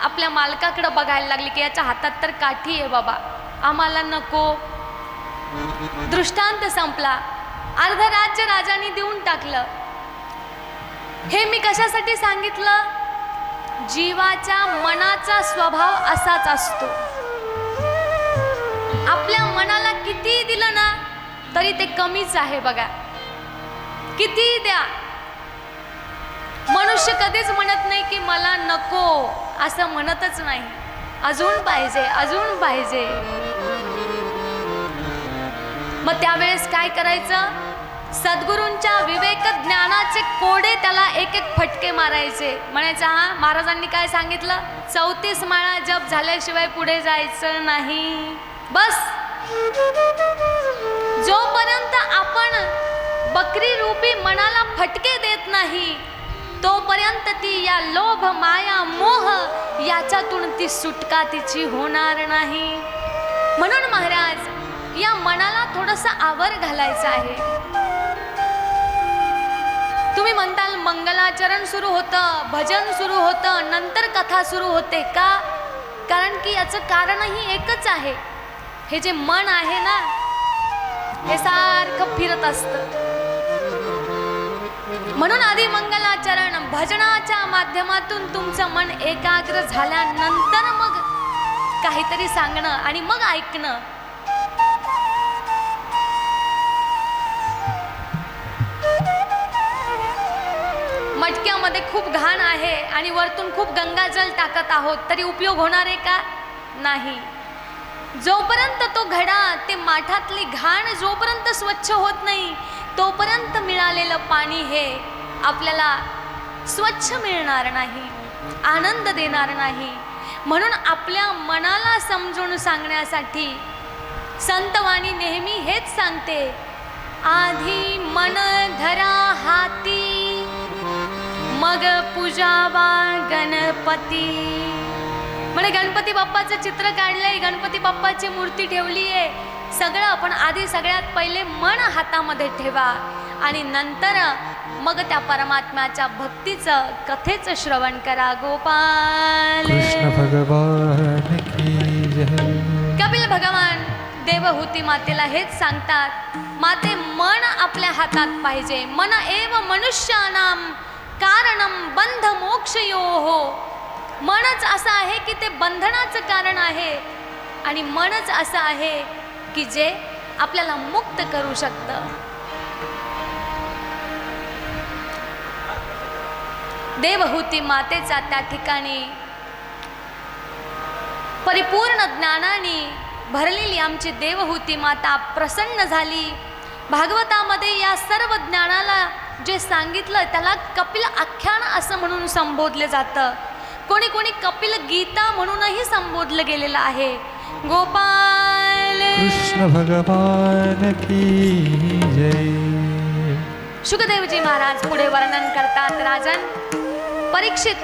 आपल्या मालकाकडे बघायला लागली की याच्या हातात तर काठी आहे बाबा, आम्हाला नको. दृष्टांत संपला. अर्ध राज्य राजाने देऊन टाकलं. हे मी कशासाठी सांगितलं? जीवाच्या मनाचा स्वभाव असाच असतो. आपल्या मनाला किती दिलं ना तरी ते कमीच आहे बघा. किती द्या, मनुष्य कधीच म्हणत नाही की मला नको, असं म्हणतच नाही. अजून पाहिजे, अजून पाहिजे. मग त्यावेळेस काय करायचं? सद्गुरूंच्या विवेक ज्ञानाचे कोडे त्याला एक एक फटके मारायचे. म्हणायचं हा, महाराजांनी काय सांगितलं? 34 माळा जप झाल्याशिवाय पुढे जायचं नाही. बस. जोपर्यंत आपण बकरी रूपी मनाला फटके देत नाही तोपर्यंत ती या लोभ माया मोह याच्यातून ती सुटका तिची होणार नाही. म्हणून महाराज या मनाला थोडंसं आवर घालायचं आहे. तुम्ही म्हणताल मंगलाचरण सुरू होतं, भजन सुरू होतं, नंतर कथा सुरू होते का? कारण की याचं कारणही एकच आहे. हे जे मन आहे ना हे सारखं फिरत असतं. म्हणून आधी मंगलाचरण भजनाच्या माध्यमातून तुमचं मन एकाग्र झाल्यानंतर मग काहीतरी सांगणं आणि मग ऐकणं. मटक्यामध्ये खूप घाण आहे आणि वरतून खूप गंगाजल टाकत आहोत तरी उपयोग होणार आहे का? नाही. जोपर्यंत तो घडा, ते माठातली घाण जोपर्यंत स्वच्छ होत नाही तोपर्यंत मिळालेलं पाणी हे आपल्याला स्वच्छ मिळणार नाही, आनंद देणार नाही. म्हणून आपल्या मनाला समजून सांगण्यासाठी संतवाणी नेहमी हेच सांगते, आधी मन धरा हाती मग पूजावा गणपती. म्हणजे गणपती बाप्पाचं चित्र काढलंय, गणपती बाप्पाची मूर्ती ठेवली आहे, सगळं. पण आधी सगळ्यात पहिले मन हातामध्ये ठेवा आणि नंतर मग त्या परमात्म्याच्या भक्तीचं कथेचं श्रवण करा. गोपाल कृष्ण भगवान की जय. कपिल भगवान देवहूती मातेला हेच सांगतात, माते मन आपल्या हातात पाहिजे. मन एव मनुष्यानाम कारणम बंध मोक्षयोः. मनच असं आहे की ते बंधनाचं कारण आहे आणि मनच असं आहे की जे आपल्याला मुक्त करू शकतं. देवहूती मातेचा त्या ठिकाणी परिपूर्ण ज्ञानाने भरलेली आमची देवहूती माता प्रसन्न झाली. भागवतामध्ये या सर्व ज्ञानाला जे सांगितलं त्याला कपिल आख्यान असं म्हणून संबोधले जातं. कोणी कोणी कपिल गीता म्हणूनही संबोधलं गेलेलं आहे. गोपाल कृष्ण भगवान की जय. शुकदेवजी महाराज पुढे वर्णन करतात. राजन परीक्षित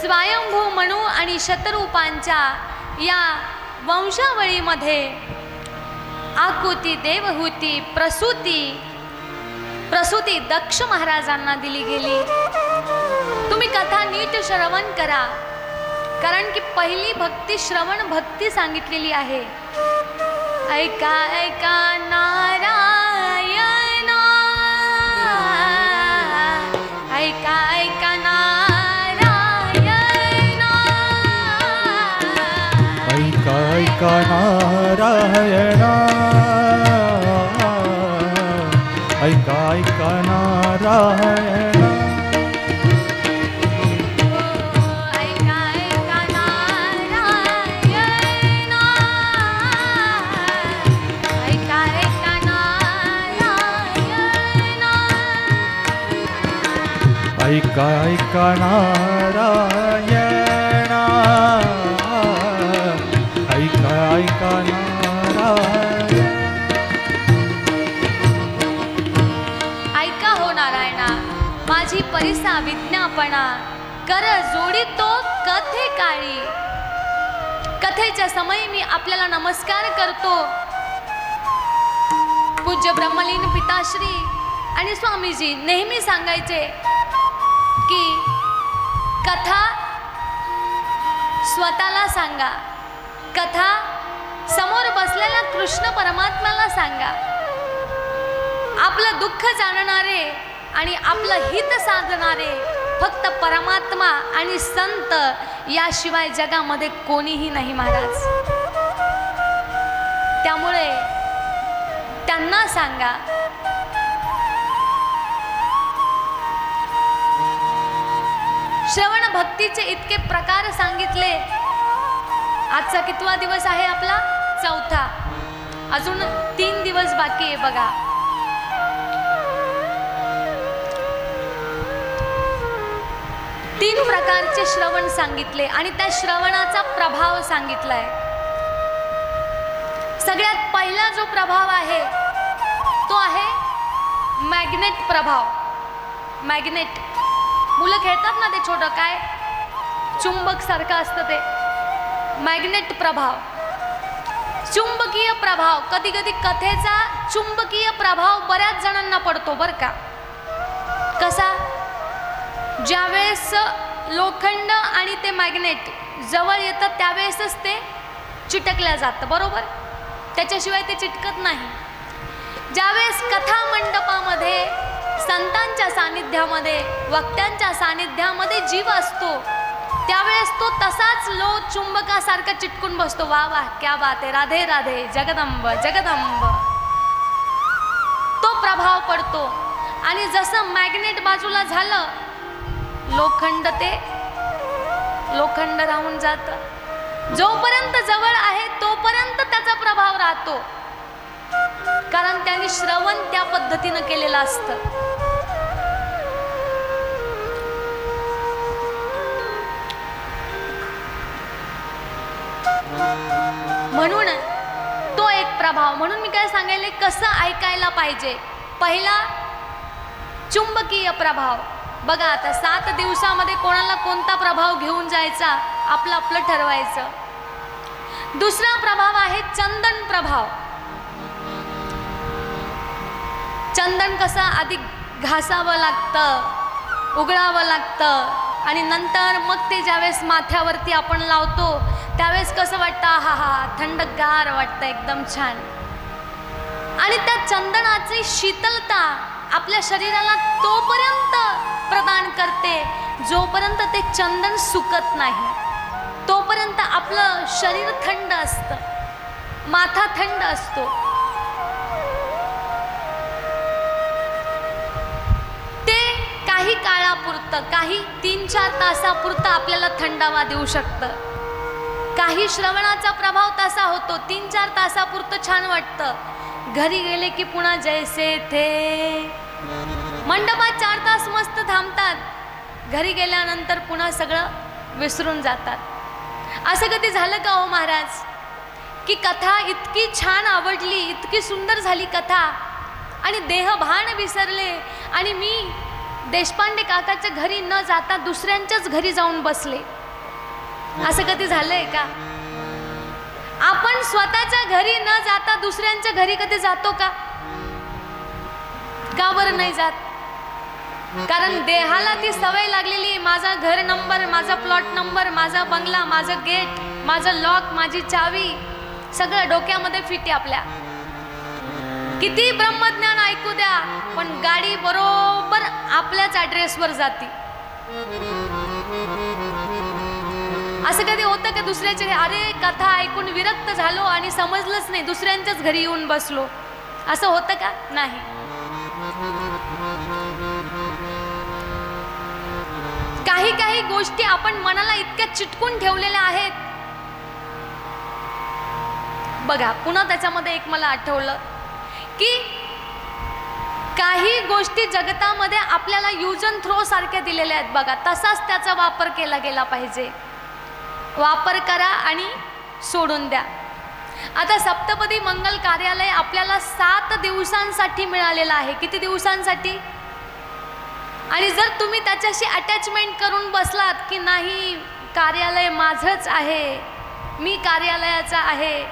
स्वयंभू मनू आणि शतरूपांच्या या वंशावळीमध्ये आकुती, देवहूती, प्रसूती दक्ष महाराजांना दिली गेली. तुम्ही कथा नीट श्रवण करा, कारण की पहिली भक्ती श्रवण भक्ती सांगितलेली आहे. ऐका ऐका नारायण, ऐका ऐका नारायण, ऐका ऐका नारायण, ऐका ऐका नारायण. ऐका ऐका नारायण, ऐका ऐका नारायण. ऐका हो नारायणा, माझी परिसा विज्ञापना कर जोडितो कथे काळी. कथेच्या समयी मी आपल्याला नमस्कार करतो. पूज्य ब्रह्मलीन पिताश्री आणि स्वामीजी नेहमी सांगायचे की कथा स्वतःला सांगा, कथा समोर बसलेल्या कृष्ण परमात्म्याला सांगा. आपलं दुःख जाणणारे आणि आपलं हित साधणारे फक्त परमात्मा आणि संत याशिवाय जगामध्ये कोणीही नाही महाराज. त्यामुळे त्यांना सांगा, श्रवण भक्तीचे इतके प्रकार सांगितले. आजचा कितवा दिवस आहे आपला? चौथा. अजून 3 दिवस बाकी आहे बघा. तीन प्रकारचे श्रवण सांगितले आणि त्या श्रवणाचा प्रभाव सांगितलाय. सगळ्यात पहिला जो प्रभाव आहे तो आहे मॅग्नेट प्रभाव. मॅग्नेट मुलं खेळतात ना, ते छोटं काय चुंबक सारखं असतं ते मॅग्नेट प्रभाव. चुंबकीय प्रभाव, कधी कधी कथेचा चुंबकीय प्रभाव बऱ्याच जणांना पडतो बरं का. कसा? ज्यावेळेस लोखंड आणि ते मॅग्नेट जवळ येतं त्यावेळेसच ते चिटकल्या जातं, बरोबर? त्याच्याशिवाय ते चिटकत नाही. ज्यावेळेस कथा मंडपामध्ये संतांच्या सानिध्यामध्ये वक्त्यांच्या सानिध्यामध्ये जीव असतो त्यावेळेस तो तसाच लो चुंबकासारखा चिटकून बसतो. वा वा, क्या बात आहे, राधे राधे, जगदंब जगदंब, तो प्रभाव पडतो. आणि जसं मॅग्नेट बाजूला झालं, लोखंड ते लोखंड राहून जातं. जोपर्यंत जवळ आहे तोपर्यंत त्याचा प्रभाव राहतो, कारण त्यांनी श्रवण त्या पद्धतीनं केलेलं असतं. म्हणून तो एक प्रभाव. म्हणून मी काय सांगायले, कसं ऐकायला पाहिजे. पहिला चुंबकीय प्रभाव. बघा आता 7 दिवसामध्ये कोणाला कोणता प्रभाव घेऊन जायचा आपलं आपलं ठरवायचं. दुसरा प्रभाव आहे चंदन प्रभाव. चंदन कसं आधी घासावं लागतं, उघडावं लागतं आणि नंतर मग ते ज्यावेळेस माथ्यावरती आपण लावतो त्यावेळेस कसं वाटतं, हा हा, थंडगार वाटतं, एकदम छान. आणि त्या चंदनाची शीतलता आपल्या शरीराला तोपर्यंत प्रदान करते जोपर्यंत ते चंदन सुकत नाही, तोपर्यंत आपलं शरीर थंड असतं, माथा थंड असतो. ते काही काळापुरतं, काही 3-4 तासापुरतं आपल्याला थंडावा देऊ शकतं. काही श्रवणाचा प्रभाव तसा होतो, 3-4 तासापुरतं छान वाटतं, घरी गेले की पुन्हा जैसे थे. मंडपात 4 तास मस्त थांबतात, घरी गेल्यानंतर पुन्हा सगळं विसरून जातात. असं कधी झालं का हो महाराज, की कथा इतकी छान आवडली, इतकी सुंदर झाली कथा आणि देहभान विसरले आणि मी देशपांडे काकाच्या घरी न जाता दुसऱ्यांच्याच घरी जाऊन बसले? असं कधी झालंय का? आपण स्वतःच्या घरी न जाता दुसऱ्यांच्या घरी कधी जातो का? का बरं नाही जात? कारण देहाला ती सवय लागलेली आहे. माझा घर नंबर, माझा प्लॉट नंबर, माझा बंगला, माझं गेट, माझं लॉक, माझी चावी, सगळं डोक्यामध्ये फिट आहे आपल्या. किती ब्रह्मज्ञान ऐकू द्या, पण गाडी बरोबर आपल्याच ॲड्रेसवर जाते. असं कधी होतं का दुसऱ्याच्या घरी, अरे कथा ऐकून विरक्त झालो आणि समजलंच नाही, दुसऱ्यांच्याच घरी येऊन बसलो, असं होतं का? नाही. काही काही गोष्टी आपण मनाला इतक्या चिटकून ठेवलेल्या आहेत. बघा पुन्हा त्याच्यामध्ये एक मला आठवलं की काही गोष्टी जगतामध्ये आपल्याला यूज अँड थ्रो सारख्या दिलेल्या आहेत. बघा तसाच त्याचा वापर केला गेला पाहिजे. वापर करा आणि सोडून द्या. आता सप्तपदी मंगल कार्यालय आपल्याला 7 दिवसांसाठी मिळालेलं आहे. किती दिवसांसाठी? आणि जर तुम्ही त्याच्याशी अटॅचमेंट करून बसलात की नाही कार्यालय माझंच आहे, मी कार्यालयाचा आहे,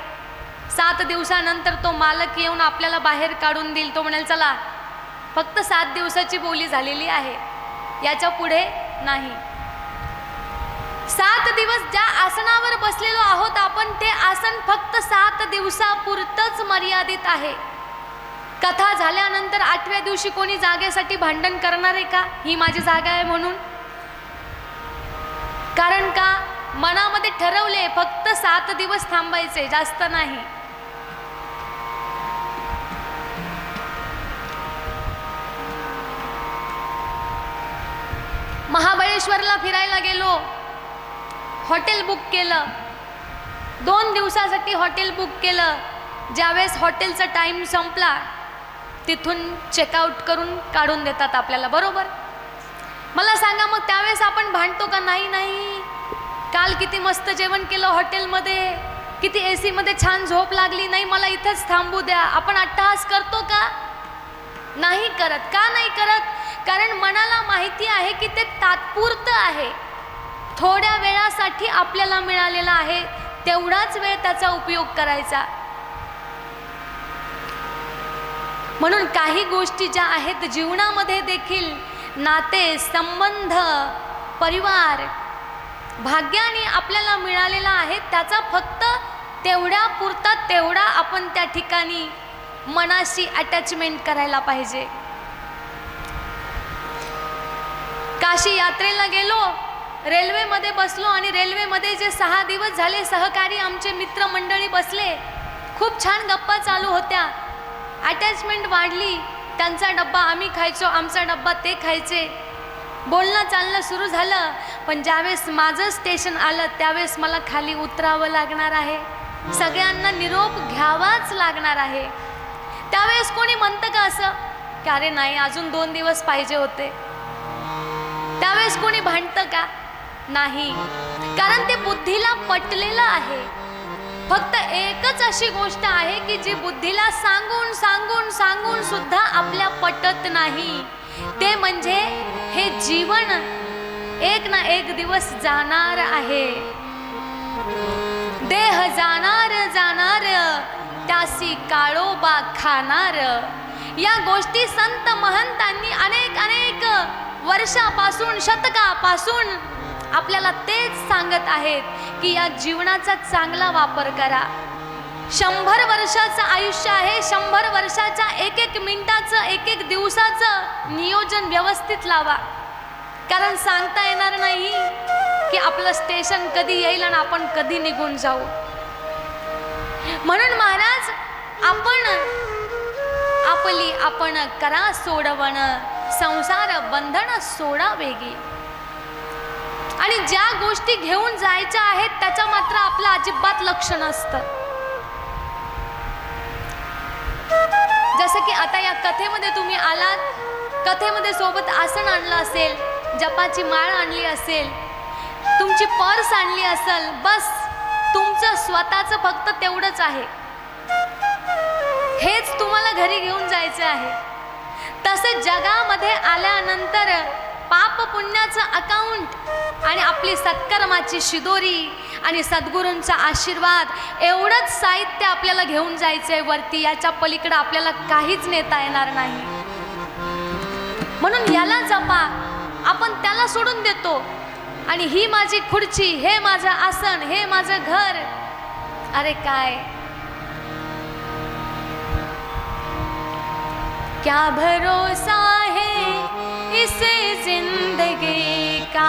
7 दिवसानंतर तो मालक येऊन आपल्याला बाहेर काढून देईल, तो म्हणेल चला फक्त 7 दिवसाची बोली झालेली आहे, याच्या पुढे नाही. 7 7 दिवस ज्या आसनावर बसलेलो आहोत आपण, ते आसन फक्त 7 दिवसापुरतंच मर्यादित आहे. कथा झाल्यानंतर 8व्या दिवशी कोणी जागेसाठी भांडण करणार आहे का, ही माझी जागा आहे म्हणून? कारण का मनामध्ये ठरवले फक्त 7 दिवस थांबायचे, जास्त नाही. महाबळेश्वरला फिरायला गेलो, हॉटेल बुक केलं, 2 दिवसासाठी हॉटेल बुक केलं. ज्यावेळेस हॉटेलचा टाईम संपला तिथून चेकआउट करून काढून देतात आपल्याला, बरोबर? मला सांगा मग त्यावेळेस आपण भांडतो का? नाही नाही, काल किती मस्त जेवण केलं हॉटेलमध्ये, किती AC मध्ये छान झोप लागली, नाही मला इथंच थांबू द्या. आपण अट्टहास करतो का? नाही करत. का नाही करत? कारण मनाला माहिती आहे की ते तात्पुरतं आहे, थोड्या वेळासाठी आपल्याला मिळालेला आहे, तेवढाच वेळ त्याचा उपयोग करायचा. म्हणून काही गोष्टी ज्या आहेत जीवनामध्ये देखील, नाते संबंध परिवार भाग्याने आपल्याला मिळालेला आहे, त्याचा फक्त तेवढ्या पुरता तेवढा आपण त्या ठिकाणी मनाशी अटॅचमेंट करायला पाहिजे. काशी यात्रेला गेलो, रेल्वेमध्ये बसलो आणि रेल्वेमध्ये जे 6 दिवस झाले सहकारी आमचे मित्रमंडळी बसले, खूप छान गप्पा चालू होत्या, अटॅचमेंट वाढली. त्यांचा डब्बा आम्ही खायचो, आमचा डब्बा ते खायचे, बोलणं चालणं सुरू झालं. पण ज्यावेळेस माझं स्टेशन आलं त्यावेळेस मला खाली उतरावं लागणार आहे, सगळ्यांना निरोप घ्यावाच लागणार आहे. त्यावेळेस कोणी म्हणतं का असं की अरे नाही अजून 2 दिवस पाहिजे होते? त्यावेळेस कोणी भांडतं का? नाही, कारण ते बुद्धीला पटलेलं आहे. फक्त एकच अशी गोष्ट आहे की जी बुद्धीला सांगून सांगून सांगून सुद्धा आपल्या पटत नाही, ते म्हणजे हे जीवन एक ना एक दिवस जाणार आहे. देह जाणार जाणार, त्यासी काळोबा खाणार. या गोष्टी संत महंतांनी अनेक अनेक वर्षापासून, शतकापासून आपल्याला तेच सांगत आहेत की या जीवनाचा चांगला वापर करा. 100 वर्षाचं आयुष्य आहे, 100 वर्षाच्या एक एक मिनिटाचं, एक एक दिवसाचं नियोजन व्यवस्थित लावा. कारण सांगता येणार नाही की आपलं स्टेशन कधी येईल आणि आपण कधी निघून जाऊ. म्हणून महाराज, आपण करा सोडवण, संसार बंधन सोडा वेगी. आणि ज्या गोष्टी घेऊन जायच्या आहेत त्याच्या मात्र आपलं अजिबात लक्ष नसतं. जसं की आता या कथेमध्ये तुम्ही आलात, कथेमध्ये सोबत आसन आणलं असेल, जपाची माळ आणली असेल, तुमची पर्स आणली असेल, बस तुमचं स्वतःचं फक्त तेवढंच आहे, हेच तुम्हाला घरी घेऊन जायचं आहे. तसे जगामध्ये आल्यानंतर पाप पुण्याचं अकाउंट आणि आपली सत्कर्माची शिदोरी आणि सद्गुरूंचा आशीर्वाद, एवढंच साहित्य आपल्याला घेऊन जायचंय वरती. याच्या पलीकडे आपल्याला काहीच नेता येणार नाही. म्हणून याला जपा, आपण त्याला सोडून देतो. आणि ही माझी खुर्ची, हे माझं आसन, हे माझं घर, अरे काय, क्या भरोसा है इस जिंदगी का,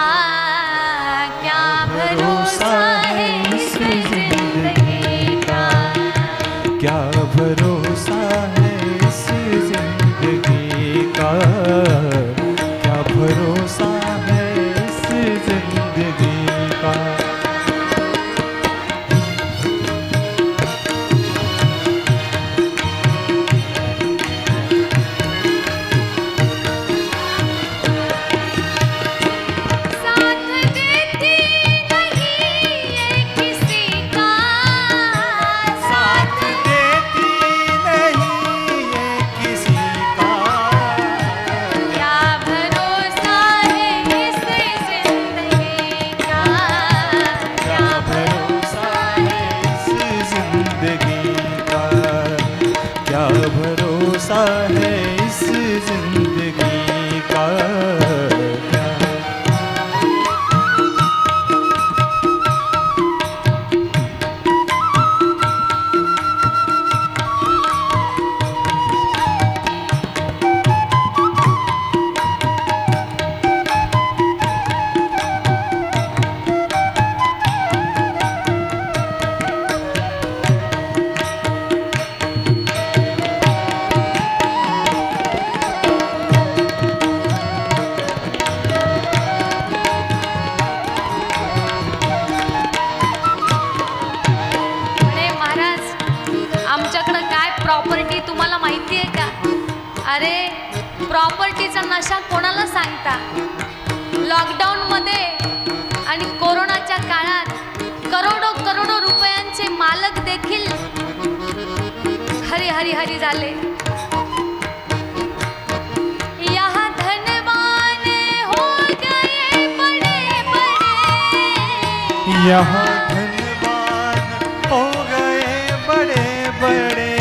क्या भरोसा है इस जिंदगी का, क्या भरोसा है इस जिंदगी का, क्या भरोसा है इस जिंदगी का. माहितीये का? अरे प्रॉपर्टीचा नशा कोणाला सांगता? लॉकडाऊन मध्ये आणि कोरोनाच्या काळात करोडो करोडो रुपयांचे मालक देखील हरी हरी हरी झाले. यहाँ धनवान हो गए बड़े बड़े, यहाँ धनवान हो गए बड़े बड़े,